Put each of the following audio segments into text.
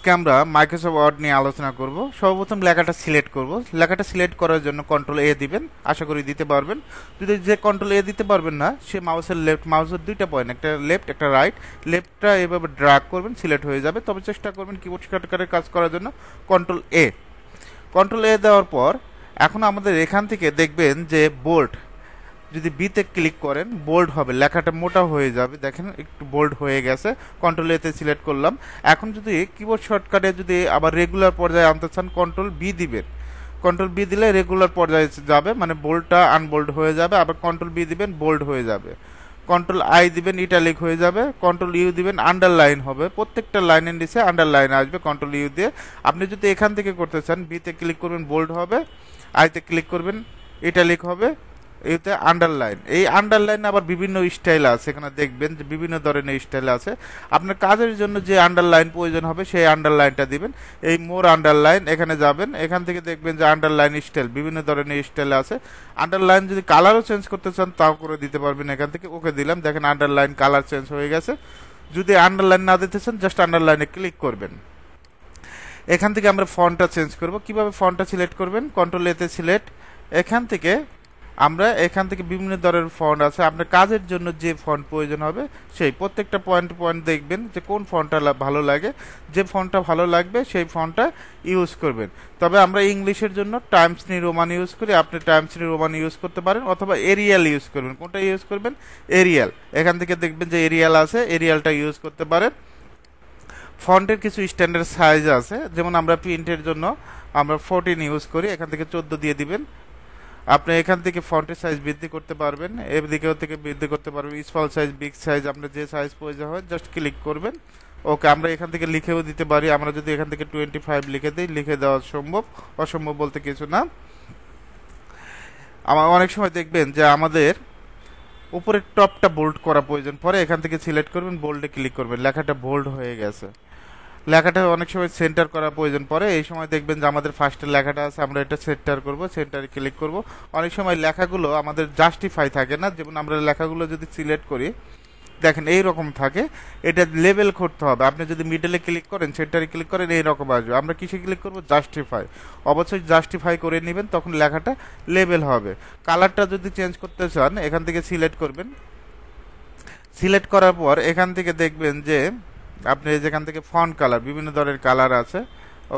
আজকে আমরা Microsoft word নিয়ে আলোচনা করব। সর্বপ্রথম লেখাটা সিলেক্ট করব। লেখাটা সিলেক্ট করার জন্য কন্ট্রোল এ দিবেন, আশা করি দিতে পারবেন। যদি যে কন্ট্রোল এ দিতে পারবেন না, সে মাউসের দুইটা পয়েন্ট, একটা লেফট একটা রাইট, লেফটটা এভাবে ড্র্যাগ করবেন, সিলেক্ট হয়ে যাবে। তবে চেষ্টা করবেন কিবোর্ড শর্টকাটের কাজ করার জন্য কন্ট্রোল এ দেওয়ার পর এখন আমাদের এখান থেকে দেখবেন যে বোল্ড, যদি বিতে ক্লিক করেন বোল্ড হবে, লেখাটা মোটা হয়ে যাবে। দেখেন একটু বোল্ড হয়ে গেছে। কন্ট্রোল এতে সিলেক্ট করলাম। এখন যদি কিবোর্ড শর্টকাটে যদি আবার রেগুলার পর্যায়ে আনতে চান কন্ট্রোল বি দিবেন। কন্ট্রোল বি দিলে রেগুলার পর্যায়ে যাবে, মানে বোল্ডটা আনবোল্ড হয়ে যাবে। আবার কন্ট্রোল বি দিবেন, বোল্ড হয়ে যাবে। কন্ট্রোল আই দিবেন, ইটালিক হয়ে যাবে। কন্ট্রোল ইউ দিবেন, আন্ডারলাইন হবে। প্রত্যেকটা লাইনের নিচে আন্ডারলাইন আসবে কন্ট্রোল ইউ দিয়ে। আপনি যদি এখান থেকে করতে চান, বিতে ক্লিক করবেন, বোল্ড হবে। আইতে ক্লিক করবেন, ইটালিক হবে। এতে আন্ডারলাইন, এই আন্ডারলাইন আবার বিভিন্ন স্টাইল আছে। এখানে দেখবেন যে বিভিন্ন ধরনের স্টাইল আছে। আপনার কাজের জন্য যে আন্ডারলাইন প্রয়োজন হবে সেই আন্ডারলাইনটা দিবেন। এই মোর আন্ডারলাইন এখানে যাবেন, এখান থেকে দেখবেন যে আন্ডারলাইন স্টাইল বিভিন্ন ধরনের স্টাইল আছে। আন্ডারলাইন যদি কালারও চেঞ্জ করতে চান তাও করে দিতে পারবেন। এখান থেকে ওকে দিলাম, দেখেন আন্ডারলাইন কালার চেঞ্জ হয়ে গেছে। যদি আন্ডারলাইন না দিতে চান জাস্ট আন্ডারলাইনে ক্লিক করবেন। এখান থেকে আমরা ফন্টটা চেঞ্জ করব। কিভাবে ফন্টটা সিলেক্ট করবেন, কন্ট্রোল এতে সিলেক্ট। এখান থেকে বিভিন্ন ধরনের ফন্ট আছে। আপনার কাজের জন্য যে ফন্ট প্রয়োজন হবে সেই প্রত্যেকটা পয়েন্ট দেখবেন যে কোন ফন্টটা ভালো লাগে। যে ফন্টটা ভালো লাগবে সেই ফন্টটা ইউজ করবেন। তবে আমরা ইংলিশের জন্য টাইমস নিউ রোমান ইউজ করি। আপনি টাইমস নিউ রোমান ইউজ করতে পারেন অথবা এরিয়াল ইউজ করবেন। কোনটা ইউজ করবেন? এরিয়াল। এখান থেকে দেখবেন যে এরিয়াল আছে, এরিয়ালটা ইউজ করতে পারেন। ফন্টের কিছু স্ট্যান্ডার্ড সাইজ আছে, যেমন আমরা প্রিন্টের জন্য আমরা 14 ইউজ করি, এখান থেকে 14 দিয়ে দিবেন। আপনি এখান থেকে ফন্টের সাইজ বৃদ্ধি করতে পারবেন, এদিকেও থেকে বৃদ্ধি করতে পারবেন। স্মল সাইজ, বিগ সাইজ, আপনার যে সাইজ প্রয়োজন হয় জাস্ট ক্লিক করবেন। ওকে, আমরা এখান থেকে লিখেও দিতে পারি। আমরা যদি এখান থেকে 25 লিখে দিই, লিখে দেওয়া সম্ভব, অসম্ভব বলতে কিছু না। অনেক সময় দেখবেন যে আমাদের উপরের টপটা বোল্ড করা প্রয়োজন পরে, এখান থেকে সিলেক্ট করবেন, বোল্ডে ক্লিক করবেন, লেখাটা বোল্ড হয়ে গেছে। লেখাটা অনেক সময় সেন্টার করা প্রয়োজন পড়ে, এই সময় দেখবেন যে আমাদের ফার্স্টে লেখাটা আছে, আমরা এটা সেন্টার করব, সেন্টারে ক্লিক করব। অনেক সময় লেখাগুলো আমাদের জাস্টিফাই থাকে না, যেমন আমরা লেখাগুলো যদি সিলেক্ট করি দেখেন এই রকম থাকে। এটা লেবেল করতে হবে। আপনি যদি মিডলে ক্লিক করেন, সেন্টারে ক্লিক করেন, এই রকম আসবে। আমরা কিসে ক্লিক করব? জাস্টিফাই। অবশ্যই জাস্টিফাই করে নেবেন, তখন লেখাটা লেবেল হবে। কালারটা যদি চেঞ্জ করতে চান এখান থেকে সিলেক্ট করবেন। সিলেক্ট করার পর এখান থেকে দেখবেন যে আপনি যেখান থেকে ফন্ট কালার, বিভিন্ন ধরনের কালার আছে।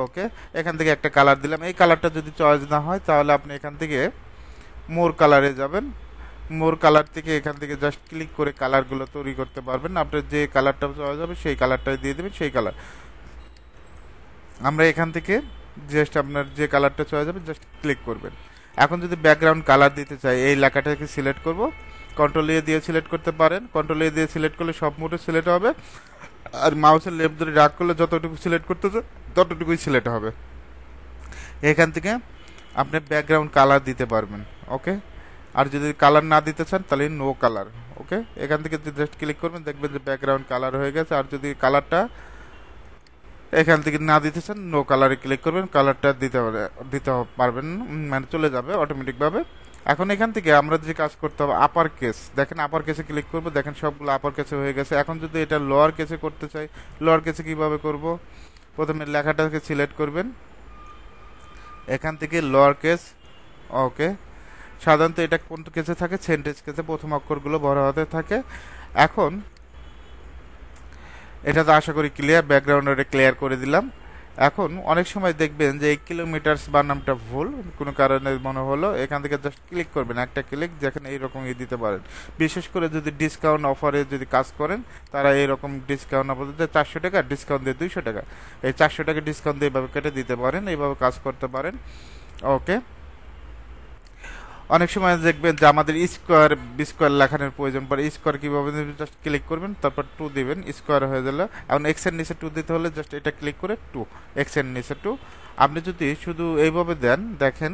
ওকে, এখান থেকে একটা কালার দিলাম। এই কালারটা যদি চয়েস না হয় তাহলে আপনি এখান থেকে মোর কালারে যাবেন। মোর কালার থেকে এখান থেকে জাস্ট ক্লিক করে কালারগুলো তৈরি করতে পারবেন। আপনার যে কালারটা চয়েস হবে সেই কালারটাই দিয়ে দেবেন, সেই কালার। আমরা এখান থেকে জাস্ট আপনার যে কালারটা চয়েস হবে জাস্ট ক্লিক করবেন। এখন যদি ব্যাকগ্রাউন্ড কালার দিতে চাই, এই লেখাটাকে সিলেক্ট করব, কন্ট্রোল এ দিয়ে সিলেক্ট করতে পারেন। কন্ট্রোল এ দিয়ে সিলেক্ট করলে সব মোডে সিলেক্ট হবে, আর মাউসের লেফট ধরে ড্র্যাগ করলে যতটুকু সিলেক্ট করতেছে ততটুকুই সিলেক্ট হবে। এখান থেকে আপনি ব্যাকগ্রাউন্ড কালার দিতে পারবেন। ওকে, আর যদি কালার না দিতে চান তাহলে নো কালার। ওকে, এখান থেকে জাস্ট ক্লিক করবেন, দেখবেন যে ব্যাকগ্রাউন্ড কালার হয়ে গেছে। আর যদি কালারটা এখান থেকে না দিতে চান নো কালারে ক্লিক করবেন, কালারটা দিতে পারবেন, মানে চলে যাবে অটোমেটিকভাবে। এখন এখান থেকে আমরা যে কাজ করতে হবে, আপার কেস, দেখেন আপার কেসে ক্লিক করবো, দেখেন সবগুলো আপার কেসে হয়ে গেছে। এখন যদি এটা লোয়ার কেসে করতে চাই, লোয়ার কেসে কিভাবে করব? প্রথমে লেখাটাকে সিলেক্ট করবেন, এখান থেকে লোয়ার কেস। ওকে, সাধারণত এটা কোন কেসে থাকে? সেন্টেন্স কেসে প্রথম অক্ষরগুলো বড় হাতে থাকে। এখন এটা তো আশা করি ক্লিয়ার, ব্যাকগ্রাউন্ডে ক্লিয়ার করে দিলাম। এখন অনেক সময় দেখবেন যে এই কিলোমিটার্স বানানটা ভুল কোনো কারণে মনে হলো, এখান থেকে জাস্ট ক্লিক করবেন, একটা ক্লিক, যেখানে এইরকম দিতে পারেন। বিশেষ করে যদি ডিসকাউন্ট অফারে যদি কাজ করেন, তারা এইরকম ডিসকাউন্ট অফার দিতে 400 টাকা ডিসকাউন্ট দিয়ে 200 টাকা, এই 400 টাকা ডিসকাউন্ট দিয়ে এইভাবে কেটে দিতে পারেন, এইভাবে কাজ করতে পারেন। ওকে, অনেক সময় দেখবেন যে আমাদের স্কোয়ার লেখানোর প্রয়োজন পড়ে। স্কোয়ার কিভাবে? জাস্ট ক্লিক করবেন, তারপর 2 দিবেন, স্কোয়ার হয়ে গেল। এখন এক্স এর নিচে 2 দিতে হলে জাস্ট এটা ক্লিক করে 2, এক্স এর নিচে 2। আপনি যদি শুধু এইভাবে দেন, দেখেন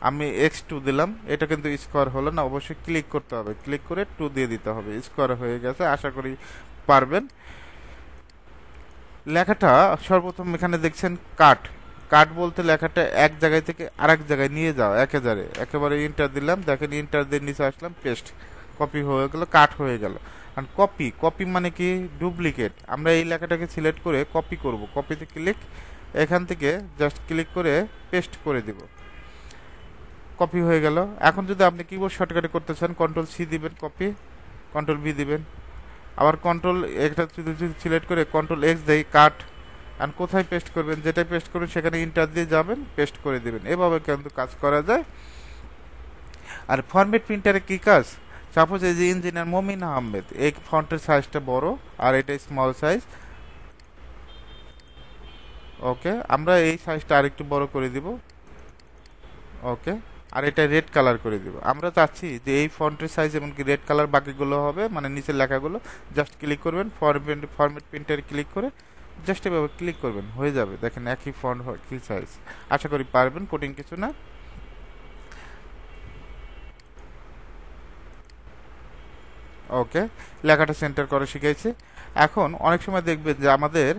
আমি x2 দিলাম, এটা কিন্তু স্কোয়ার হলো না, অবশ্যই ক্লিক করতে হবে, ক্লিক করে 2 দিয়ে দিতে হবে, স্কোয়ার হয়ে গেছে। আশা করি পারবেন। লেখাটা সর্বপ্রথম এখানে দেখছেন কাট। কাট বলতে লেখাটা এক জায়গায় থেকে আরেক জায়গায় নিয়ে যাও, একেবারে ইন্টার দিলাম, দেখেন ইন্টার দিয়ে নিচে আসলাম, পেস্ট, কপি হয়ে গেল, কাট হয়ে গেল। আর কপি, কপি মানে কি ডুপ্লিকেট। আমরা এই লেখাটাকে সিলেক্ট করে কপি করব, কপিতে ক্লিক, এখান থেকে জাস্ট ক্লিক করে পেস্ট করে দিব, কপি হয়ে গেল। এখন যদি আপনি কিবোর্ড শর্টকাটে করতে চান কন্ট্রোল সি দিবেন, কপি, কন্ট্রোল ভি দিবেন, আবার কন্ট্রোল একটা যদি সিলেক্ট করে কন্ট্রোল এক্স দেই, কাট। আর কোথায় পেস্ট করবেন, যেটাই পেস্ট করবেন সেখানে ইন্টার দিয়ে যাবেন, পেস্ট করে দিবেন। এভাবে কিন্তু কাজ করা যায়। আর ফরম্যাট প্রিন্টারে কি কাজ, সাপোজ এই যে ইঞ্জিনিয়ার মমিন আহমেদ, এই ফন্টের সাইজটা বড় আর এটা স্মল সাইজ। ওকে, আমরা এই সাইজটা আরেকটু বড় করে দিব। ওকে, আর এটা রেড কালার করে দিব। আমরা চাচ্ছি যে এই ফন্টের সাইজ এমনকি রেড কালার বাকিগুলো হবে, মানে নিচের লেখাগুলো। জাস্ট ক্লিক করবেন, ফরম্যাট প্রিন্টারে ক্লিক করে জাস্ট এভাবে ক্লিক করবেন, হয়ে যাবে। দেখেন একই ফন্ট, একই সাইজ। আশা করি পারবেন, কঠিন কিছু না। ওকে, লেখাটা সেন্টার করে শিখাইছি। এখন অনেক সময় দেখবেন যে আমাদের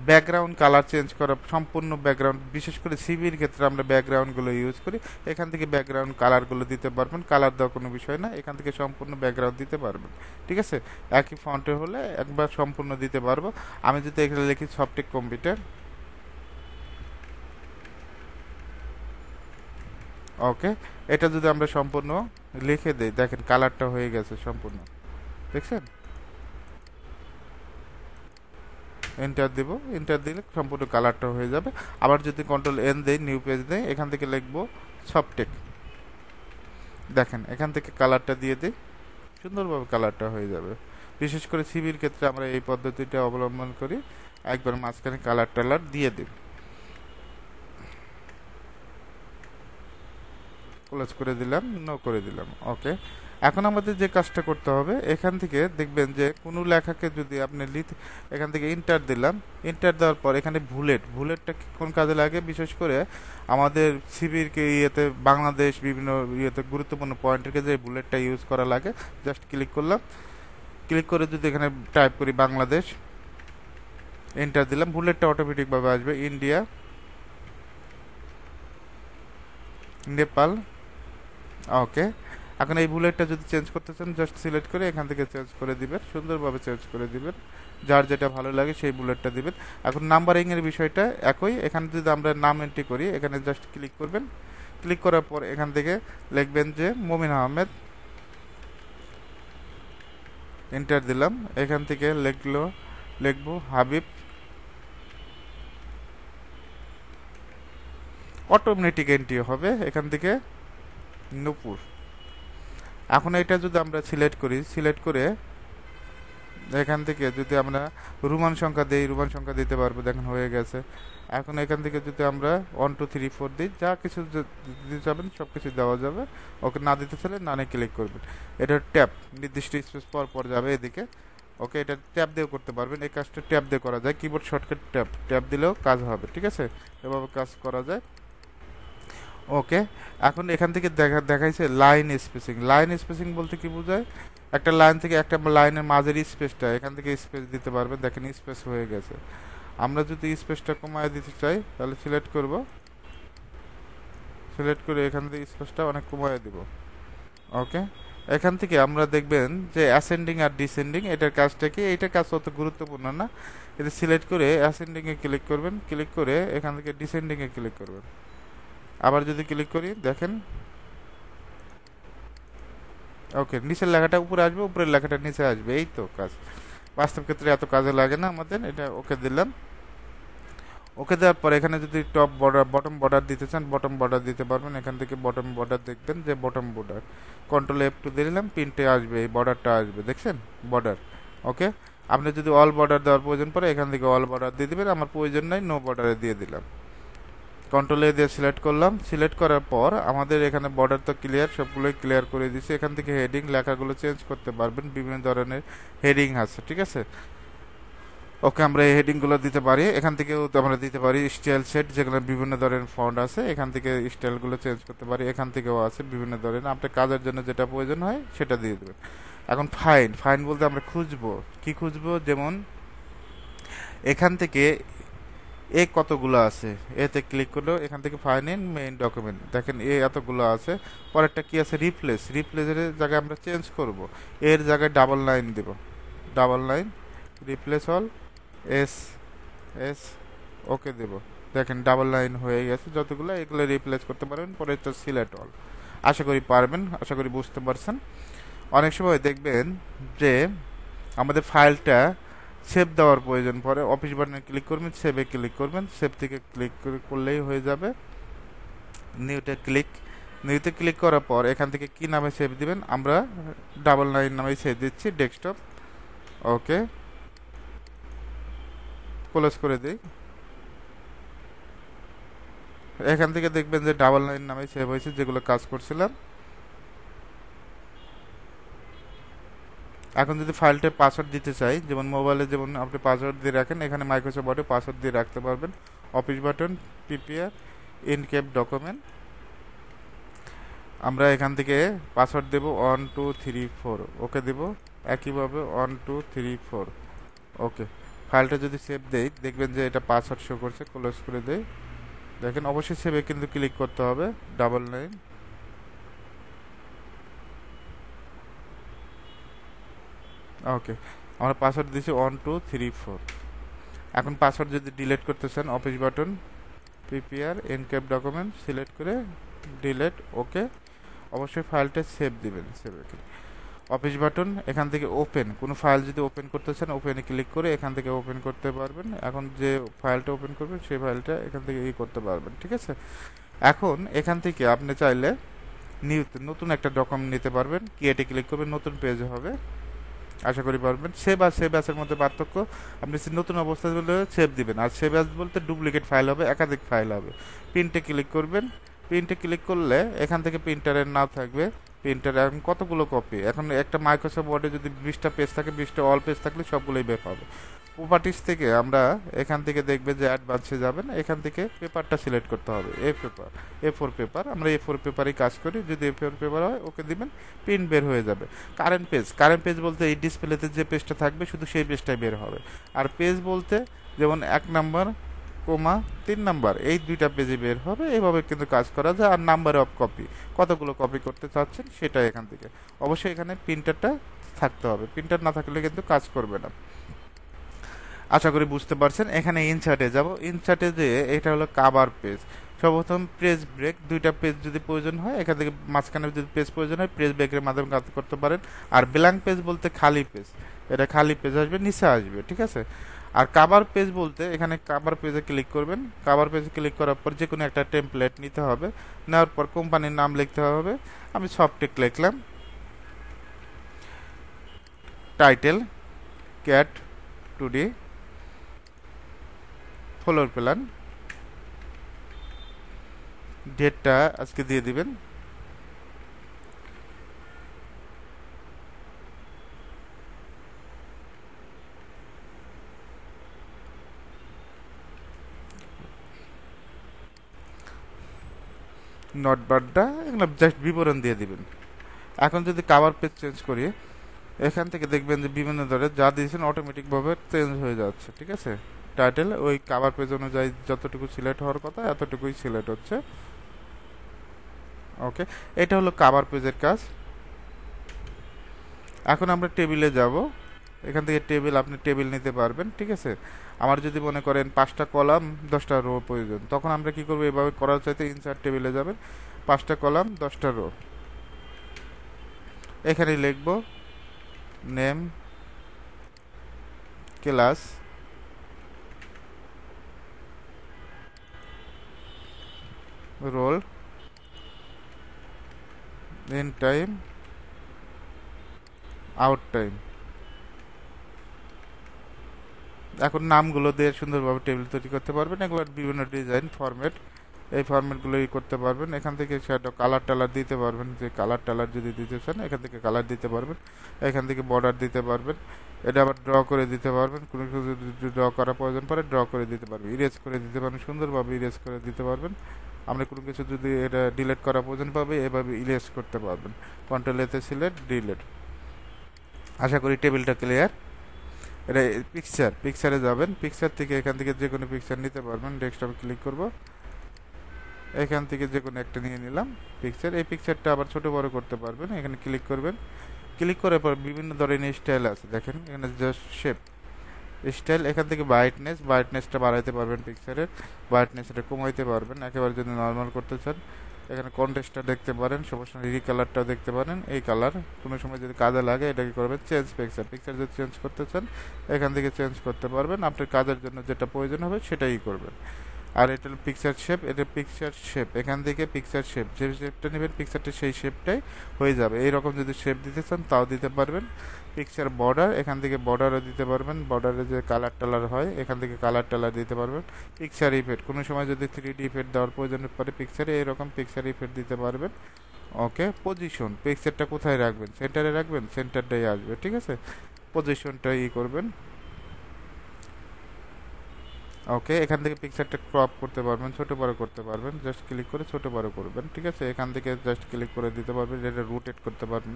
ব্যাকগ্রাউন্ড কালার চেঞ্জ করা, সম্পূর্ণ ব্যাকগ্রাউন্ড, বিশেষ করে সিভির ক্ষেত্রে আমরা ব্যাকগ্রাউন্ডগুলো ইউজ করি। এখান থেকে ব্যাকগ্রাউন্ড কালারগুলো দিতে পারবেন, কালার দেওয়া কোনো বিষয় না, এখান থেকে সম্পূর্ণ ব্যাকগ্রাউন্ড দিতে পারবেন। ঠিক আছে, একই ফন্টে হলে একবার সম্পূর্ণ দিতে পারবো। আমি যদি এখানে লিখি সফটটেক কম্পিউটার, ওকে, এটা যদি আমরা সম্পূর্ণ লিখে দেই, দেখেন কালারটা হয়ে গেছে সম্পূর্ণ, দেখছেন। এন্টার দিব, এন্টার দিলে সম্পূর্ণ কালারটা হয়ে যাবে। আবার যদি কন্ট্রোল এন দেই, নিউ পেজ দেই, এখান থেকে লিখবো সফটটেক, দেখেন এখান থেকে কালারটা দিয়ে দিই, সুন্দরভাবে কালারটা হয়ে যাবে। বিশেষ করে সিভির ক্ষেত্রে আমরা এই পদ্ধতিটা অবলম্বন করি, একবার মাঝখানে কালার টালার দিয়ে দিই, ক্লোজ করে দিলাম, নো করে দিলাম। ওকে, এখন আমাদের যে কাজটা করতে হবে, এখান থেকে দেখবেন যে কোনো লেখাকে যদি আপনি এখান থেকে ইন্টার দিলাম, ইন্টার দেওয়ার পর এখানে বুলেটটা কোন কাজে লাগে, বিশেষ করে আমাদের সিভির ইয়েতে বাংলাদেশ বিভিন্ন ইয়েতে গুরুত্বপূর্ণ পয়েন্টের ক্ষেত্রে বুলেটটা ইউজ করা লাগে। জাস্ট ক্লিক করলাম, ক্লিক করে যদি এখানে টাইপ করি বাংলাদেশ, এন্টার দিলাম, বুলেটটা অটোমেটিকভাবে আসবে, ইন্ডিয়া, নেপাল। ওকে, এখন এই বুলেটটা যদি চেঞ্জ করতে চান জাস্ট সিলেক্ট করে এখান থেকে চেঞ্জ করে দিবেন, সুন্দরভাবে চেঞ্জ করে দিবেন, যার যেটা ভালো লাগে সেই বুলেটটা দিবেন। এখন নাম্বারিং এর বিষয়টা একই, এখানে যদি আমরা নাম এন্ট্রি করি, এখানে জাস্ট ক্লিক করবেন, ক্লিক করার পর এখান থেকে লিখবেন যে মমিন আহমেদ, এন্টার দিলাম, এখান থেকে লিখবো হাবিব, অটোমেটিক এন্ট্রি হবে এখান থেকে নূপুর। এখন এটা যদি আমরা সিলেক্ট করি, সিলেক্ট করে এখান থেকে যদি আমরা রোমান সংখ্যা দিই, রোমান সংখ্যা দিতে পারবো, দেখেন হয়ে গেছে। এখন এখান থেকে যদি আমরা 1 2 3 4 দিই, যা কিছু দিতে চাবেন সব কিছু দেওয়া যাবে। ওকে, না দিতে চাইলে নানে ক্লিক করবেন। এটা ট্যাপ, নির্দিষ্ট স্পেস পর পর যাবে এদিকে। ওকে, এটা ট্যাপ দিয়েও করতে পারবেন, এই কাজটা ট্যাপ দিয়ে করা যায়, কিবোর্ড শর্টকাট ট্যাপ, ট্যাপ দিলেও কাজ হবে। ঠিক আছে, এভাবে কাজ করা যায়। ওকে, এখন এখান থেকে দেখাইছে লাইন স্পেসিং। লাইন স্পেসিং বলতে কি বোঝায়, একটা লাইন থেকে একটা লাইনের মাঝের স্পেসটা এখান থেকে স্পেস দিতে পারবেন, দেখেন স্পেস হয়ে গেছে। আমরা যদি স্পেসটা কমায় দিতে চাই তাহলে সিলেক্ট করব, সিলেক্ট করে এখান থেকে স্পেসটা অনেক কমায় দিব। ওকে, এখান থেকে আমরা দেখবেন যে অ্যাসেন্ডিং আর ডিসেন্ডিং, এটার কাজটা কি, এটার কাজ অত গুরুত্বপূর্ণ না। এটা সিলেক্ট করে অ্যাসেন্ডিং এ ক্লিক করবেন, ক্লিক করে এখান থেকে ডিসেন্ডিং এ ক্লিক করবেন। আবার যদি ক্লিক করি দেখেন, ওকে, নিচের লেখাটা উপরে আসবে, উপরের লেখাটা নিচে আসবে, এই তো কাজ। বাস্তব ক্ষেত্রে এত কাজে লাগে না আমাদের। এটা ওকে দিলাম, ওকে দেওয়ার পর এখানে যদি টপ বর্ডার, বটম বর্ডার দিতে চান বটম বর্ডার দিতে পারবেন। এখান থেকে বটম বর্ডার দেখবেন যে বটম বর্ডার, কন্ট্রোল F2 দিলাম, প্রিন্টে আসবে, এই বর্ডারটা আসবে, দেখছেন বর্ডার। ওকে, আপনি যদি অল বর্ডার দেওয়ার প্রয়োজন পড়ে এখান থেকে অল বর্ডার দিয়ে দিবেন, আমার প্রয়োজন নাই, নো বর্ডারে দিয়ে দিলাম। কন্ট্রোল এ দিয়ে সিলেক্ট করলাম, সিলেক্ট করার পর আমাদের এখানে বর্ডার তো ক্লিয়ার, সবগুলোই ক্লিয়ার করে দিয়েছি। এখান থেকে হেডিং লেখাগুলো চেঞ্জ করতে পারবেন, বিভিন্ন ধরনের হেডিং আছে। ঠিক আছে, ওকে, আমরা এই হেডিংগুলো দিতে পারি। এখান থেকেও আমরা দিতে পারি স্টাইল সেট, যেগুলো বিভিন্ন ধরনের ফন্ট আছে, এখান থেকে স্টাইলগুলো চেঞ্জ করতে পারি। এখান থেকেও আছে বিভিন্ন ধরনের, আপনার কাজের জন্য যেটা প্রয়োজন হয় সেটা দিয়ে দেবেন। এখন ফাইন, ফাইন বলতে আমরা খুঁজবো, কি খুঁজবো, যেমন এখান থেকে এ কতগুলো আছে, এতে ক্লিক করলেও এখান থেকে ফাইন ইন মেইন ডকুমেন্ট, দেখেন এ এতগুলো আছে। পরেরটা কি আছে, রিপ্লেস, রিপ্লেসের জায়গায় আমরা চেঞ্জ করব, এর জায়গায় ডাবল লাইন দেব। Double line replace all S S okay দেব। দেখেন ডাবল লাইন হয়ে গেছে যতগুলো, এগুলো রিপ্লেস করতে পারবেন। পরে তো সিলেক্ট অল। আশা করি পারবেন, আশা করি বুঝতে পারছেন। অনেক সময় দেখবেন যে আমাদের ফাইলটা সেভ দেওয়ার প্রয়োজন পড়ে, অফিস বাটনে ক্লিক করবেন, সেভে ক্লিক করবেন, সেভ থেকে ক্লিক করলেই হয়ে যাবে। নিউতে ক্লিক করার পর এখান থেকে কি নামে সেভ দিবেন, আমরা ডাবল লাইন নামে সেভ দিচ্ছি, ডেস্কটপ। ওকে, ক্লোজ করে দিই। এখান থেকে দেখবেন যে ডাবল লাইন নামে সেভ হয়েছে যেগুলো কাজ করছিলাম। এখন যদি ফাইলটা পাসওয়ার্ড দিতে চাই, যেমন মোবাইলে যেমন আপনি পাসওয়ার্ড দিয়ে রাখেন, এখানে মাইক্রোসফট ওয়ার্ডে পাসওয়ার্ড দিয়ে রাখতে পারবেন। Office button, PPR, encrypt document. আমরা এখান থেকে পাসওয়ার্ড দেব 1234, ওকে দেব। একইভাবে 1234, ওকে। ফাইলটা যদি সেভ দেই দেখবেন যে এটা পাসওয়ার্ড শো করছে, ক্লোজ করে দেই। দেখেন অবশ্যই সেভে কিন্তু ক্লিক করতে হবে, ডাবল লাইন। ওকে, আমরা পাসওয়ার্ড দিয়েছি 1234। এখন পাসওয়ার্ড যদি ডিলিট করতে চান, office button, PPR, NCAP document select করে ডিলিট, ওকে। অবশ্যই ফাইলটা সেভ দিবেন, সেভ। অফিস বাটন, এখান থেকে ওপেন, কোনো ফাইল যদি ওপেন করতে চান ওপেনে ক্লিক করে এখান থেকে ওপেন করতে পারবেন। এখন যে ফাইলটা ওপেন করবেন সেই ফাইলটা এখান থেকে করতে পারবেন, ঠিক আছে। এখন এখান থেকে আপনি চাইলে নতুন একটা ডকুমেন্ট নিতে পারবেন, ক্রিয়েটে ক্লিক করবেন, নতুন পেজ হবে। আশা করি পারবেন। সেভ আর সেভ অ্যাসের মধ্যে পার্থক্য, আপনি নতুন অবস্থায় বলে সেভ দিবেন, আর সেভ অ্যাস বলতে ডুপ্লিকেট ফাইল হবে, একাধিক ফাইল হবে। প্রিন্টে ক্লিক করবেন, প্রিন্টে ক্লিক করলে এখান থেকে প্রিন্টারের নাম থাকবে। প্রিন্টার এখন কতগুলো কপি, এখন একটা মাইক্রোসফট ওয়ার্ডে যদি 20টা পেজ থাকে, 20টা অল পেজ থাকলে সবগুলোই বের হবে। প্রপার্টিস থেকে আমরা এখান থেকে দেখবেন যে অ্যাডভান্সে যাবেন, এখান থেকে পেপারটা সিলেক্ট করতে হবে, A4 পেপার। আমরা A4 পেপারই কাজ করি, যদি A4 পেপার হয় ওকে দিবেন, প্রিন্ট বের হয়ে যাবে। কারেন্ট পেজ বলতে এই ডিসপ্লেতে যে পেজটা থাকবে শুধু সেই পেজটাই বের হবে। আর পেজ বলতে যেমন 1 নাম্বার, 3 নাম্বার, এই 2টা পেজে বের হবে। এইভাবে কিন্তু কাজ করা যায়। আর নাম্বার অফ কপি, কতগুলো কপি করতে চাচ্ছেন সেটা এখান থেকে। অবশ্যই এখানে প্রিন্টারটা থাকতে হবে, প্রিন্টার না থাকলে কিন্তু কাজ করবে না। আশা করি বুঝতে পারছেন। এখানে ইনসার্টে যাব, ইনসার্টে যে এটা হলো কাভার পেজ। সর্বপ্রথম পেজ ব্রেক, 2টা পেজ যদি প্রয়োজন হয় এখান থেকে মাঝখানে যদি পেজ প্রয়োজন হয় পেজ ব্রেকের মাধ্যমে কাজ করতে পারেন। আর ব্ল্যাঙ্ক পেজ বলতে খালি পেজ, এটা খালি পেজ আসবে, নিচে আসবে, ঠিক আছে। আর কাভার পেজ বলতে এখানে কাভার পেজে ক্লিক করবেন, কাভার পেজে ক্লিক করার পর যে কোনো একটা টেমপ্লেট নিতে হবে, নেওয়ার পর কোম্পানির নাম লিখতে হবে। আমি সফটেক লিখলাম, title cat 2D, floor plan, ডেটটা আজকে দিয়ে দিবেন। নট বারটা এগুলো জাস্ট বিবরণ দিয়ে দিবেন। এখন যদি কাভার পেজ চেঞ্জ করি, এখান থেকে দেখবেন যে বিভিন্ন ধরনের যা দিয়েছেন অটোমেটিকভাবে চেঞ্জ হয়ে যাচ্ছে, ঠিক আছে। টাইটেল ওই কাভার পেজ অনুযায়ী যতটুকু সিলেক্ট হওয়ার কথা এতটুকুই সিলেক্ট হচ্ছে, ওকে। এটা হলো কাভার পেজের কাজ। এখন আমরা টেবিলে যাব, এখান থেকে আপনি টেবিল নিতে পারবেন, ঠিক আছে। আমার যদি মনে করেন 5টা কলাম 10টা রো প্রয়োজন, তখন আমরা কি করবো, এভাবে করার চাইতে ইনসার্ট টেবিলে যাবেন, 5টা কলাম 10টা রো। এখানে লিখব name, class, roll, in time, out time. এখন নামগুলো দিয়ে সুন্দরভাবে টেবিল তৈরি করতে পারবেন। এগুলো বিভিন্ন ডিজাইন ফরম্যাট, এই ফরম্যাটগুলো করতে পারবেন। এখান থেকে সেটা কালার টালার দিতে পারবেন, যে কালার টালার যদি দিতে চান এখান থেকে কালার দিতে পারবেন, এখান থেকে বর্ডার দিতে পারবেন। এটা আবার ড্র করে দিতে পারবেন, কোনো কিছু যদি ড্র করার প্রয়োজন পড়ে ড্র করে দিতে পারবেন, ইরেজ করে দিতে পারবেন, সুন্দরভাবে ইরেজ করে দিতে পারবেন। আমরা কোনো কিছু যদি এটা ডিলিট করার প্রয়োজন পাবে এভাবে ইরেজ করতে পারবেন, কন্ট্রোল এতে সিলেক্ট ডিলিট। আশা করি টেবিলটা ক্লিয়ার। এটা পিকচারে যাবেন, পিকচার থেকে এখান থেকে যে কোনো পিকচার নিতে পারবেন। ডেস্কটপে ক্লিক করব, এখান থেকে যে কোনো একটা নিয়ে নিলাম পিকচার। এই পিকচারটা আবার ছোট বড় করতে পারবেন, এখানে ক্লিক করবেন, ক্লিক করার পর বিভিন্ন ধরনের স্টাইল আছে, দেখেন এখানে জাস্ট শেপ স্টাইল, এখান থেকে ব্রাইটনেসটা বাড়াইতে পারবেন, পিকচারের ব্রাইটনেসটা কমাইতে পারবেন, একেবারে যদি নর্মাল করতে চান এখানে কন্ট্রাস্টটা দেখতে পারেন, সমস্যা নেই, রিকালারটা দেখতে পারেন, এই কালার কোনো সময় যদি কাজে লাগে এটা কি করবেন চেঞ্জ পিকচার যদি চেঞ্জ করতে চান এখান থেকে চেঞ্জ করতে পারবেন, আপনার কাজের জন্য যেটা প্রয়োজন হবে সেটাই করবেন। আর এটা পিকচার শেপ, এটা পিকচার শেপ, এখান থেকে পিকচার শেপ, যে শেপটা নেবেন পিকচারটা সেই শেপটাই হয়ে যাবে। এইরকম যদি শেপ দিতে চান তাও দিতে পারবেন। পিকচার বর্ডার, এখান থেকে বর্ডারও দিতে পারবেন, বর্ডারে যে কালার টালার হয় এখান থেকে কালার টালার দিতে পারবেন। পিকচার ইফেক্ট, কোনো সময় যদি 3D ইফেক্ট দেওয়ার প্রয়োজন পড়ে পিকচারে এইরকম পিকচার ইফেক্ট দিতে পারবেন। ওকে, পজিশন, পিকচারটা কোথায় রাখবেন, সেন্টারে রাখবেন, সেন্টারটাই আসবে, ঠিক আছে, পজিশনটা করবেন। ওকে, এখান থেকে পিকচারটা ক্রপ করতে পারবেন, ছোট বড় করতে পারবেন, জাস্ট ক্লিক করে ছোট বড় করবেন, ঠিক আছে, এখান থেকে জাস্ট ক্লিক করে দিতে পারবেন, এটা রোটেট করতে পারবেন,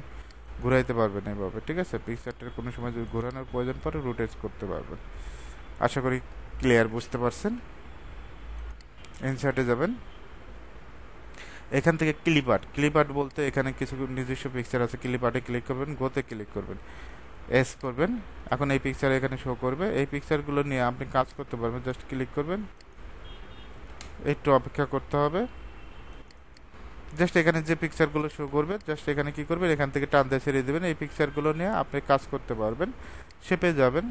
ঘুরাইতে পারবেন এইভাবে, ঠিক আছে, পিকচারটার কোনো সময় যদি ঘোরানোর প্রয়োজন পড়ে রোটেট করতে পারবেন। আশা করি ক্লিয়ার বুঝতে পারছেন। ইনসার্টে যাবেন, এখান থেকে ক্লিপ আর্ট বলতে এখানে কিছু নিজস্ব পিকচার আছে, ক্লিপ আর্টে ক্লিক করবেন, গোতে ক্লিক করবেন, এস করবেন, এখন এই পিকচার এখানে শো করবে, এই পিকচারগুলো নিয়ে আপনি কাজ করতে পারবেন, জাস্ট ক্লিক করবেন, একটু অপেক্ষা করতে হবে, জাস্ট এখানে যে পিকচারগুলো শো করবে জাস্ট এখানে কি করবেন এখান থেকে টান দিয়ে ছেড়ে দেবেন, এই পিকচারগুলো নিয়ে আপনি কাজ করতে পারবেন। শেপে যাবেন,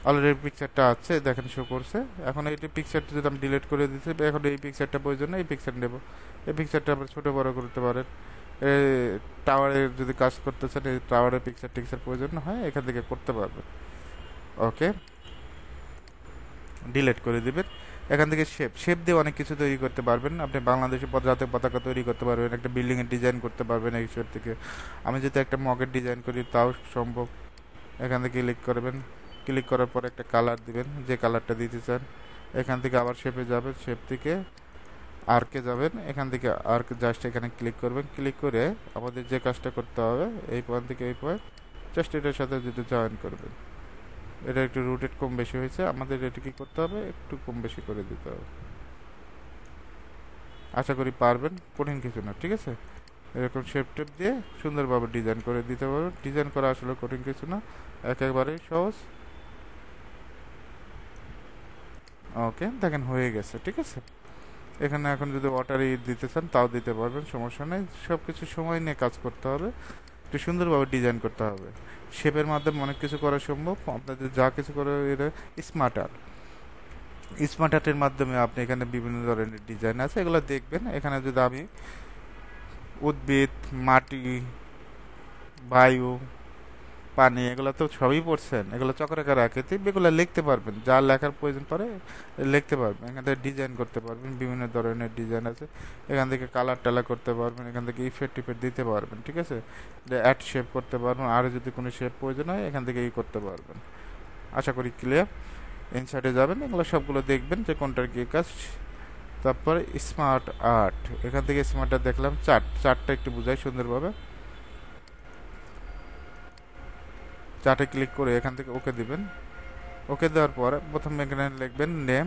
অলরেডি পিকচারটা আছে দেখেন শো করছে। এখন এই পিকচারটা যদি আমি ডিলিট করে দিতে, এখন এই পিকচারটা প্রয়োজন না, এই পিকচার নেব, এই পিকচারটা আপনি ছোটো বড়ো করতে পারেন। টাওয়ারে যদি কাজ করতে চান এই টাওয়ারের টিকচার প্রয়োজন হয় এখান থেকে করতে পারবেন। ওকে, ডিলিট করে দিবেন। এখান থেকে শেপ দিয়ে অনেক কিছু তৈরি করতে পারবেন, আপনি বাংলাদেশের জাতীয় পতাকা তৈরি করতে পারবেন, একটা বিল্ডিংয়ের ডিজাইন করতে পারবেন এই শেপ থেকে। আমি যদি একটা মগের ডিজাইন করি তাও সম্ভব। এখান থেকে ক্লিক করবেন, ক্লিক করার পর একটা কালার দিবেন, যে কালারটা দিতে চান, এখান থেকে আবার শেপে যাবেন, শেপ থেকে আর্কে যাবেন, এখান থেকে আর্ক জাস্ট এখানে ক্লিক করবেন, ক্লিক করে আমাদের যে কাজটা করতে হবে এই পয়েন্ট থেকে এই পয়েন্ট জাস্ট এটার সাথে যদি জয়েন করবেন, এটা একটু রুটেট কম বেশি হয়েছে, আমাদের এটা কি করতে হবে একটু কম বেশি করে দিতে হবে। আশা করি পারবেন, কঠিন কিছু না, ঠিক আছে, এরকম শেপ টেপ দিয়ে সুন্দরভাবে ডিজাইন করে দিতে পারবেন। ডিজাইন করা আসলে কঠিন কিছু না, একেবারেই সহজ। ওকে, দেখেন হয়ে গেছে, ঠিক আছে। এখানে এখন যদি ওয়াটারি দিতে চান তাও দিতে পারবেন, সমস্যা নেই, সব কিছু সময় নিয়ে কাজ করতে হবে, একটু সুন্দরভাবে ডিজাইন করতে হবে। শেপের মাধ্যমে অনেক কিছু করা সম্ভব, আপনাদের যা কিছু করে এটা স্মার্ট আর্টের মাধ্যমে আপনি এখানে বিভিন্ন ধরনের ডিজাইন আছে এগুলো দেখবেন। এখানে যদি আমি উদ্ভিদ, মাটি, বায়ু, পানি এগুলো তো সবই পড়ছেন, এগুলো চক্রাকার আকৃতি, এগুলো লিখতে পারবেন, যা লেখার প্রয়োজন পড়ে লিখতে পারবেন। এখান থেকে ডিজাইন করতে পারবেন, বিভিন্ন ধরনের ডিজাইন আছে, এখান থেকে কালার টালার করতে পারবেন, এখান থেকে ইফেক্ট দিতে পারবেন, ঠিক আছে, অ্যাড শেপ করতে পারবেন, আর যদি কোনো শেপ প্রয়োজন হয় এখান থেকে করতে পারবেন। আশা করি ক্লিয়ার। ইনসার্টে যাবেন, এগুলো সবগুলো দেখবেন যে কোনটার কী কাজ। তারপরে স্মার্ট আর্ট, এখান থেকে স্মার্ট আর্ট দেখলাম, চার্টটা একটু বুঝাই সুন্দরভাবে। চার্টে ক্লিক করে এখান থেকে ওকে দিবেন, ওকে দেওয়ার পর প্রথমে এখানে লিখবেন নেম,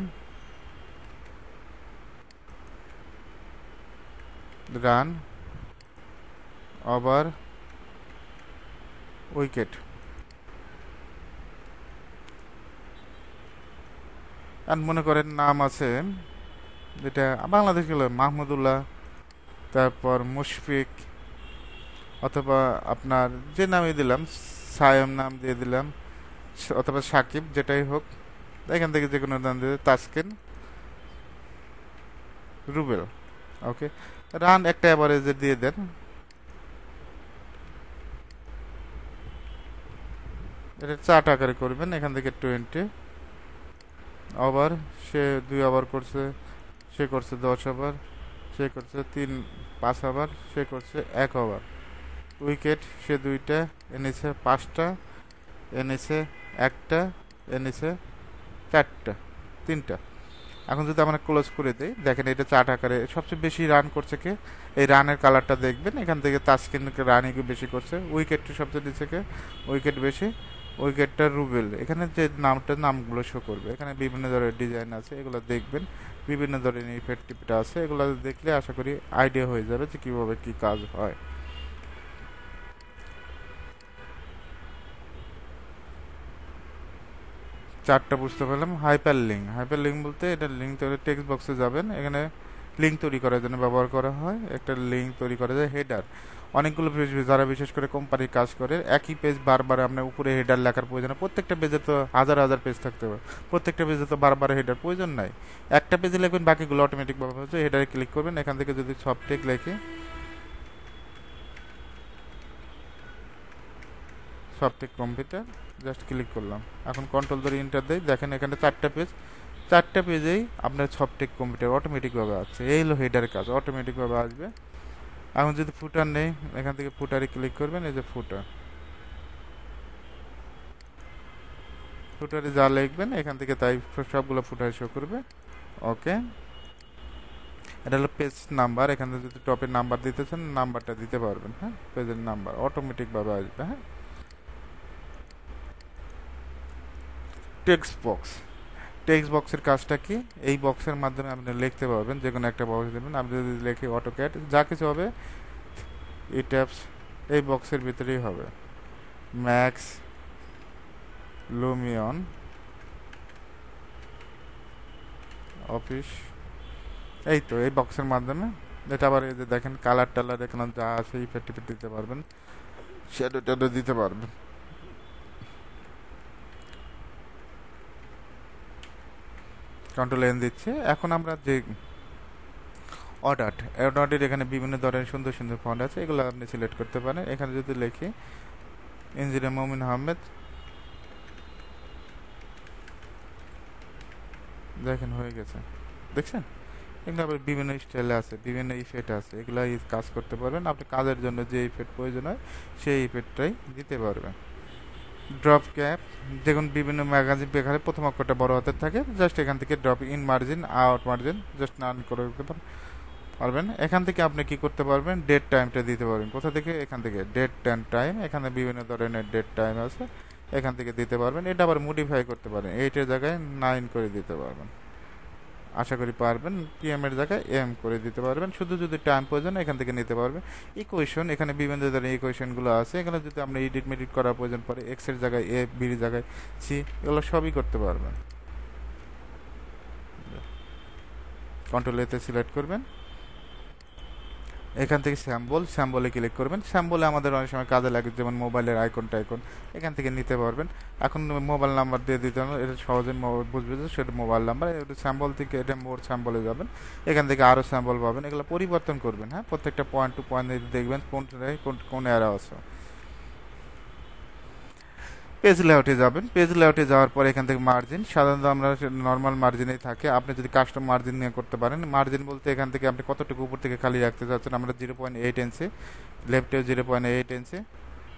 রান ওভার উইকেট, আর মনে করেন নাম আছে যেটা বাংলাদেশ গেল মাহমুদুল্লাহ, তারপর মুশফিক, অথবা আপনার যে নামই দিলাম, সায়েম নাম দিয়ে দিলাম, অথবা সাকিব, যেটাই হোক, এখান থেকে যে কোনো নাম দিয়ে, তাসকিন, রুবেল। ওকে, রান একটা অ্যাভারেজে দিয়ে দেন, এটা 4 আকারে করবেন, এখান থেকে 20 ওভার, সে 2 ওভার করছে, সে করছে 10 ওভার, সে করছে 5 ওভার, সে করছে 1 ওভার। উইকেট, সে 2টা এনেছে, 5টা এনেছে, 1টা এনেছে, 4টা, 3টা। এখন যদি আমরা ক্লোজ করে দিই, দেখেন এটা 4 আকারে। সবচেয়ে বেশি রান করছে কে, এই রানের কালারটা দেখবেন, এখান থেকে তাসকিনকে রানই বেশি করছে, উইকেট সবচেয়ে নিচে কে, উইকেট বেশি, উইকেটটা রুবেল। এখানে যে নামগুলো শো করবে, এখানে বিভিন্ন ধরনের ডিজাইন আছে, এগুলো দেখবেন। বিভিন্ন ধরনের ইফেক্ট টিপটা আছে, এগুলো দেখলে আশা করি আইডিয়া হয়ে যাবে যে কিভাবে কি কাজ হয়। চারটা বুঝতে পারলাম। হাইপার লিঙ্ক বলতে এটা লিঙ্ক তৈরি, টেক্সট বক্সে যাবেন, এখানে লিঙ্ক তৈরি করার জন্য ব্যবহার করা হয়। একটা লিঙ্ক তৈরি করা যায়। হেডার, অনেকগুলো পেজ, যারা বিশেষ করে কোম্পানির কাজ করে একই পেজ বারবার আপনার উপরে হেডার লেখার প্রয়োজন হয়। প্রত্যেকটা পেজে তো হাজার হাজার পেজ থাকতে পারে, প্রত্যেকটা পেজে তো বারবার হেডার প্রয়োজন নাই। একটা পেজে লিখবেন, বাকিগুলো অটোমেটিকভাবে হচ্ছে। হেডারে ক্লিক করবেন, এখান থেকে যদি সফটেক লেখে, সফটেক কম্পিউটার জাস্ট ক্লিক করলাম। এখন কন্ট্রোল ধরে ইন্টার দেই, দেখেন এখানে চারটা পেজ, চারটা পেজেই আপনার সফটেক কম্পিউটার অটোমেটিকভাবে আসছে। এই হলো হেডারের কাজ, অটোমেটিকভাবে আসবে। এখন যদি ফুটার নেই, এখান থেকে ফুটারে ক্লিক করবেন, এই যে ফুটার, ফুটারে যা লিখবেন এখান থেকে তাই সবগুলো ফুটারে শো করবে। ওকে, এটা হলো পেজ নাম্বার। এখানে যদি টপের নাম্বার দিতে চান, নাম্বারটা দিতে পারবেন। হ্যাঁ, পেজের নাম্বার অটোমেটিকভাবে আসবে। হ্যাঁ, টেক্সট বক্স, টেক্সট বক্সের কাজটা কি? এই বক্সের মাধ্যমে আপনি লিখতে পারবেন, যে কোনো একটা বক্স দেবেন। আপনি যদি লিখে অটোক্যাড যা কিছু হবে, এই ট্যাবস এই বক্সের ভিতরেই হবে। ম্যাক্স, লুমিয়ন, অফিস, এই তো এই বক্সের মাধ্যমে। এটা আবার এই যে দেখেন কালার টালার এখানে যা আছে ইফেক্ট দিতে পারবেন, শ্যাডো ট্যাডো দিতে পারবেন। কন্ট্রোল এন দিচ্ছে। এখন আমরা যে অর্ডার এখানে বিভিন্ন ধরনের সুন্দর সুন্দর ফন্ট আছে, এগুলো আপনি সিলেক্ট করতে পারেন। এখানে যদি লিখি ইঞ্জিনিয়ার মমিন আহমেদ, দেখেন হয়ে গেছে, দেখছেন? এগুলো আবার বিভিন্ন স্টাইলে আছে, বিভিন্ন ইফেক্ট আছে, এগুলো কাজ করতে পারবেন। আপনি কাজের জন্য যে ইফেক্ট প্রয়োজন হয় সেই ইফেক্টটাই দিতে পারবেন। ড্রপ ক্যাপ, দেখুন বিভিন্ন ম্যাগাজিন পেখারে প্রথম অক্ষরটা বড় হাতের থাকে, জাস্ট এখান থেকে drop in margin, out margin just none করে দিতে পারবেন। এখান থেকে আপনি কি করতে পারবেন, ডেট টাইমটা দিতে পারবেন। কোথা থেকে? এখান থেকে ডেট অ্যান্ড টাইম, এখানে বিভিন্ন ধরনের ডেট টাইম আছে, এখান থেকে দিতে পারবেন। এটা আবার মডিফাই করতে পারেন, 8-এর জায়গায় 9 করে দিতে পারবেন, আশা করি পারবেন। পিএম এর জায়গায় এম করে দিতে পারবেন। শুধু যদি টাইম প্রয়োজন এখান থেকে নিতে পারবেন। ইকুয়েশন, এখানে বিভিন্ন ধরনের ইকুয়েশনগুলো আছে, এখানে যদি আপনি এডিট মেডিট করার প্রয়োজন পড়ে, এক্স এর জায়গায় এ, বির জায়গায় সি, এগুলো সবই করতে পারবেন। কন্ট্রোল এতে সিলেক্ট করবেন, এখান থেকে স্যাম্বলে ক্লিক করবেন। স্যাম্বলে আমাদের অনেক সময় কাজে লাগে, যেমন মোবাইলের আইকন টাইকন এখান থেকে নিতে পারবেন। এখন মোবাইল নাম্বার দিয়ে দিতে হবে, এটা সহজে বুঝবে যে সেটা মোবাইল নাম্বার। এটা স্যাম্বল থেকে এটা মোর স্যাম্বলে যাবেন, এখান থেকে আরও স্যাম্বল পাবেন। এগুলো পরিবর্তন করবেন। হ্যাঁ, প্রত্যেকটা পয়েন্ট টু পয়েন্ট দেখবেন কোন এরা আছে। পেজ লেআউটে যাবেন, পেজ লেআউটে যাওয়ার পর এখান থেকে মার্জিন, সাধারণত আমরা নর্মাল মার্জিনেই থাকে। আপনি যদি কাস্টম মার্জিন নিয়ে করতে পারেন, মার্জিন বলতে এখান থেকে আপনি কতটুকু উপর থেকে খালি রাখতে চাচ্ছেন। আমরা 0.8 ইঞ্চি, লেফটে 0.8 ইঞ্চি,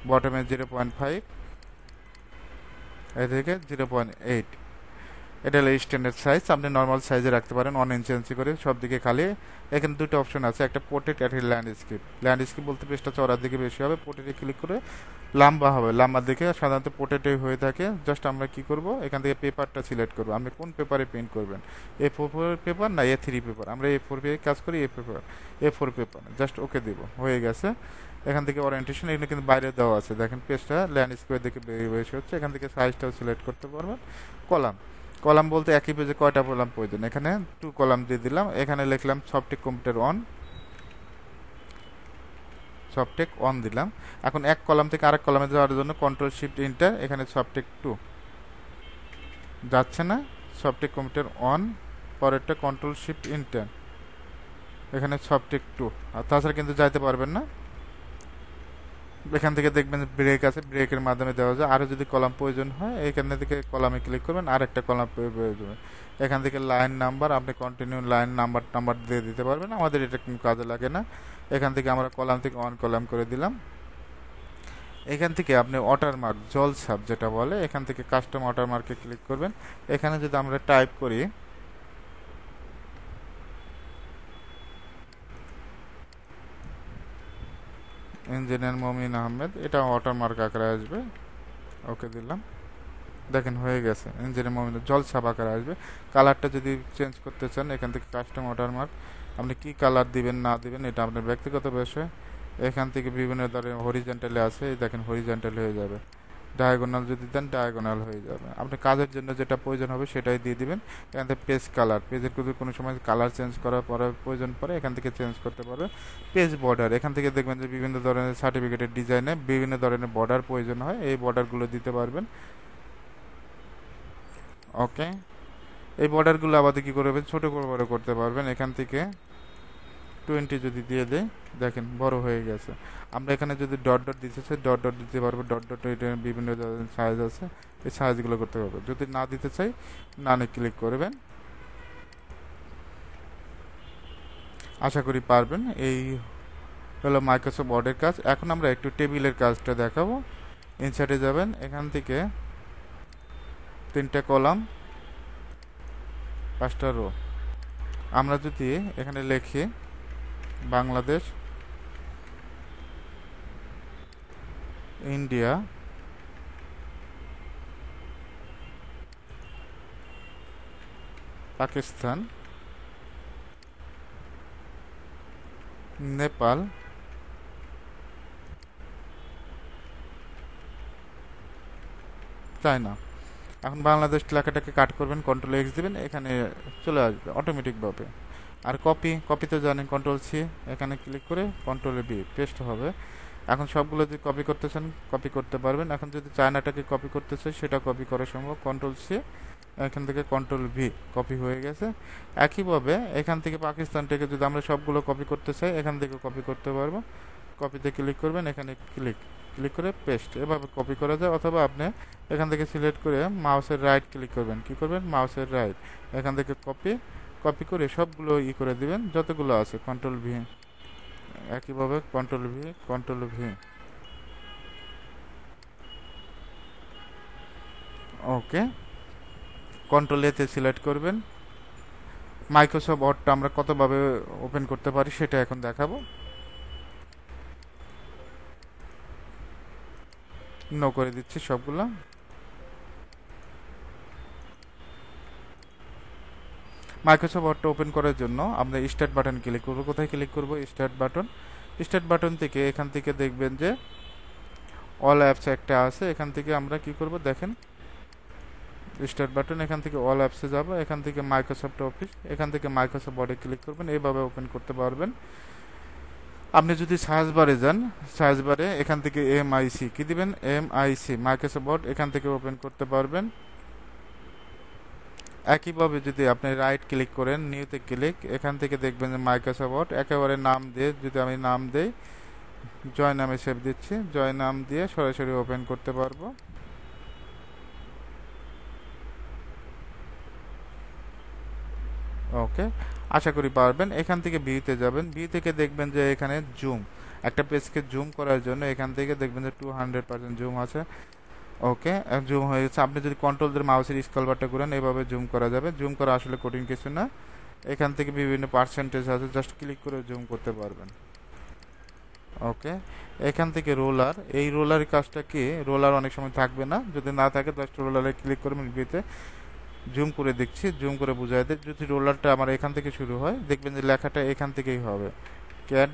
বটমে 0.5, এ থেকে 0.8। এটা হলো স্ট্যান্ডার্ড সাইজ। আপনি নর্মাল সাইজে রাখতে পারেন, 1 ইঞ্চি করে সব দিকে খালি। এখানে দুটো অপশন আছে, একটা পোর্ট্রেট, একটা ল্যান্ডস্কেপ। ল্যান্ডস্কেপ বলতে পেজটা চড়ার দিকে বেশি হবে, পোর্ট্রেটে ক্লিক করে লম্বা হবে, লম্বার দিকে সাধারণত পোর্ট্রেটে হয়ে থাকে। জাস্ট আমরা কি করব, এখান থেকে পেপারটা সিলেক্ট করব, আপনি কোন পেপারে প্রিন্ট করবেন, A4 পেপার না A3 পেপার। আমরা A4 পেপারে কাজ করি, A4 পেপার, জাস্ট ওকে দিব, হয়ে গেছে। এখান থেকে ওরিয়েন্টেশন এখানে কিন্তু বাইরে দেওয়া আছে, দেখেন পেজটা ল্যান্ডস্কেপের দিকে বেশি হচ্ছে। এখান থেকে সাইজটাও সিলেক্ট করতে পারবেন। কলাম, কলাম বলতে একই পেজে কয়টা কলাম প্রয়োজন, এখানে 2 কলাম দিয়ে দিলাম। এখানে লিখলাম Softech computer on, Softech on দিলাম। এখন এক কলাম থেকে আরেক কলামে যাওয়ার জন্য কন্ট্রোল শিফট ইন্টার, এখানে সফটেক 2 যাচ্ছে না, সফটেক কম্পিউটার অন, পরেরটা কন্ট্রোল শিফট ইন্টার, এখানে সফটেক 2। আর তাছাড়া কিন্তু যাইতে পারবেন না। এখান থেকে দেখবেন ব্রেক আছে, ব্রেকের মাধ্যমে দেওয়া যায়। আরও যদি কলাম প্রয়োজন হয় এখান থেকে কলামে ক্লিক করবেন, আরেকটা কলাম প্রয়োজন। এখান থেকে লাইন নাম্বার, আপনি কন্টিনিউ লাইন নাম্বার দিয়ে দিতে পারবেন। আমাদের এটা কোনো কাজে লাগে না। এখান থেকে আমরা কলাম থেকে অন কলাম করে দিলাম। এখান থেকে আপনি ওয়াটারমার্ক, জল ছাপ যেটা বলে, এখান থেকে কাস্টম ওয়াটারমার্কে ক্লিক করবেন। এখানে যদি আমরা টাইপ করি ইঞ্জিনিয়ার মমিন আহমেদ, এটা ওয়াটারমার্ক আকারে আসবে। ওকে দিলাম। দেখেন হয়ে গেছে, ইঞ্জিনের মোমেন্ট জল ছাপ আকারে আসবে। কালারটা যদি চেঞ্জ করতে চান এখান থেকে কাস্টম ওয়াটারমার্ক, আপনি কি কালার দিবেন না দিবেন এটা আপনার ব্যক্তিগত বিষয়। এখান থেকে বিভিন্ন ধরনের হরিজেন্টালে আছে, এই দেখেন হরিজেন্টাল হয়ে যাবে। ডায়াগোনাল যদি দেন ডায়াগোনাল হয়ে যাবে। আপনি কাজের জন্য যেটা প্রয়োজন হবে সেটাই দিয়ে দিবেন। এখান থেকে পেজ কালার, পেজের যদি কোনো সময় কালার চেঞ্জ করার পরে প্রয়োজন পড়ে এখান থেকে চেঞ্জ করতে পারবে। পেজ বর্ডার, এখান থেকে দেখবেন যে বিভিন্ন ধরনের সার্টিফিকেটের ডিজাইনে বিভিন্ন ধরনের বর্ডার প্রয়োজন হয়, এই বর্ডারগুলো দিতে পারবেন। ওকে, এই বর্ডারগুলো আবার কি করবেন, ছোট করে বড় করতে পারবেন। এখান থেকে 20 যদি দিয়ে দেয় দেখেন বড় হয়ে গেছে। আমরা এখানে যদি ডট ডট দিতে চাই ডট ডট দিতে পারবো। ডট ডট বিভিন্ন ধরনের সাইজ আছে, এই সাইজগুলো করতে পারবো। যদি না দিতে চাই নানে ক্লিক করবেন। আশা করি পারবেন। এই হলো মাইক্রোসফট ওয়ার্ডের কাজ। এখন আমরা একটু টেবিলের কাজটা দেখাবো। ইনসার্টে যাবেন, এখান থেকে 3টা কলাম 5টা রো। আমরা যদি এখানে লিখি বাংলাদেশ, ইন্ডিয়া, পাকিস্তান, নেপাল, চায়না। এখন বাংলাদেশ লেখাটাকে কাট করবেন, কন্ট্রোল এক্স দিবেন, এখানে চলে আসবে অটোমেটিকভাবে। আর কপি তো জানেন, কন্ট্রোল সি, এখানে ক্লিক করে কন্ট্রোল বি পেস্ট হবে। এখন সবগুলো যদি কপি করতে চান কপি করতে পারবেন। এখন যদি চায়নাটাকে কপি করতে চাই সেটা কপি করা সম্ভব, কন্ট্রোল সি, এখান থেকে কন্ট্রোল ভি, কপি হয়ে গেছে। একইভাবে এখান থেকে পাকিস্তানটাকে যদি আমরা সবগুলো কপি করতে চাই এখান থেকে কপি করতে পারবো। কপিতে ক্লিক করবেন, এখানে ক্লিক ক্লিক করে পেস্ট, এভাবে কপি করা যায়। অথবা আপনি এখান থেকে সিলেক্ট করে মাউসের রাইট ক্লিক করবেন, কি করবেন মাউসের রাইট, এখান থেকে কপি করে সবগুলো করে দিবেন যতগুলো আছে, কন্ট্রোল ভি। একইভাবে কন্ট্রোল ভি, কন্ট্রোল ভি। ওকে, কন্ট্রোল এতে সিলেক্ট করবেন। মাইক্রোসফট ওয়ার্ডটা আমরা কতভাবে ওপেন করতে পারি সেটা এখন দেখাবো। নো করে দিচ্ছি সবগুলো। মাইক্রোসফট ওয়ার্ডটা ওপেন করার জন্য আমরা স্টার্ট বাটন ক্লিক করব। কোথায় ক্লিক করব, স্টার্ট বাটন। স্টার্ট বাটন থেকে এখান থেকে দেখবেন যে অল অ্যাপস একটা আছে, এখান থেকে আমরা কি করব দেখেন, স্টার্ট বাটন, এখান থেকে অল অ্যাপসে যাব, এখান থেকে মাইক্রোসফট অফিস, এখান থেকে মাইক্রোসফট ওয়ার্ডে ক্লিক করবেন, এইভাবে ওপেন করতে পারবেন। আপনি যদি সার্চ বারে যান, সার্চ বারে এখান থেকে এমআইসি কি দিবেন, এমআইসি মাইক্রোসফট ওয়ার্ড, এখান থেকে ওপেন করতে পারবেন। একইভাবে যদি আপনি রাইট ক্লিক করেন, নিউতে ক্লিক, এখান থেকে দেখবেন যে মাইক্রোসফট ওয়ার্ড, একেবারে নাম দিয়ে যদি আমি নাম দেই, জয় নামে সেভ দিচ্ছি, জয় নাম দিয়ে সরাসরি ওপেন করতে পারবো। ওকে, আশা করি পারবেন। এখান থেকে ভিউতে যাবেন, ভিউ থেকে দেখবেন যে এখানে জুম, একটা পেজকে জুম করার জন্য এখান থেকে দেখবেন যে 200% জুম আছে। ওকে, জুম হয়ে গেছে। আপনি যদি কন্ট্রোল দিয়ে মাউসের স্ক্রল বারটা করেন এভাবে জুম করা যাবে। জুম করা আসলে কঠিন কিছু না, এখান থেকে বিভিন্ন পার্সেন্টেজ আছে, জাস্ট ক্লিক করে জুম করতে পারবেন। ওকে, এখান থেকে রোলার, এই রোলার কাজটা কি, রোলার অনেক সময় থাকবে না, যদি না থাকে জাস্ট রোলারে ক্লিক করবেন, ভিউতে জুম করে দেখছি, জুম করে বোঝাই দেয়। যদি রোলারটা আমার এখান থেকে শুরু হয় দেখবেন যে লেখাটা এখান থেকেই হবে, ক্যাড,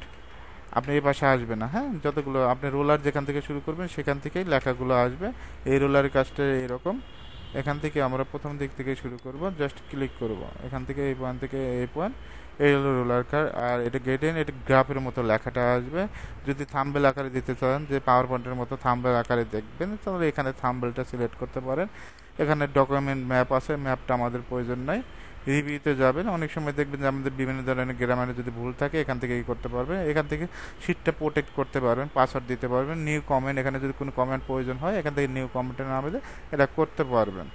আপনি এই পাশে আসবে না। হ্যাঁ, যতগুলো আপনি রোলার যেখান থেকে শুরু করবেন সেখান থেকেই লেখাগুলো আসবে। এই রোলারের কাজটা এরকম, এখান থেকে আমরা প্রথম দিক থেকে শুরু করব, জাস্ট ক্লিক করব, এখান থেকে এই পয়েন্ট থেকে এই পয়েন্ট, এই হলো রোলার কার। আর এটা গেটেন, এটা গ্রাফের মতো লেখাটা আসবে। যদি থাম্বেল আকারে দিতে চান, যে পাওয়ার পয়েন্টের মতো থাম্বেল আকারে দেখবেন, তাহলে এখানে থাম্বেলটা সিলেক্ট করতে পারেন। এখানে ডকুমেন্ট ম্যাপ আছে, ম্যাপটা আমাদের প্রয়োজন নাই। রিভিউতে যাবেন, অনেক সময় দেখবেন যে আমাদের বিভিন্ন ধরনের গ্রামারে যদি ভুল থাকে এখান থেকে করতে পারবেন। এখান থেকে শিটটা প্রোটেক্ট করতে পারবেন, পাসওয়ার্ড দিতে পারবেন। নিউ কমেন্ট, এখানে যদি কোনো কমেন্ট প্রয়োজন হয় এখান থেকে নিউ কমেন্টের নামে এটা করতে পারবেন।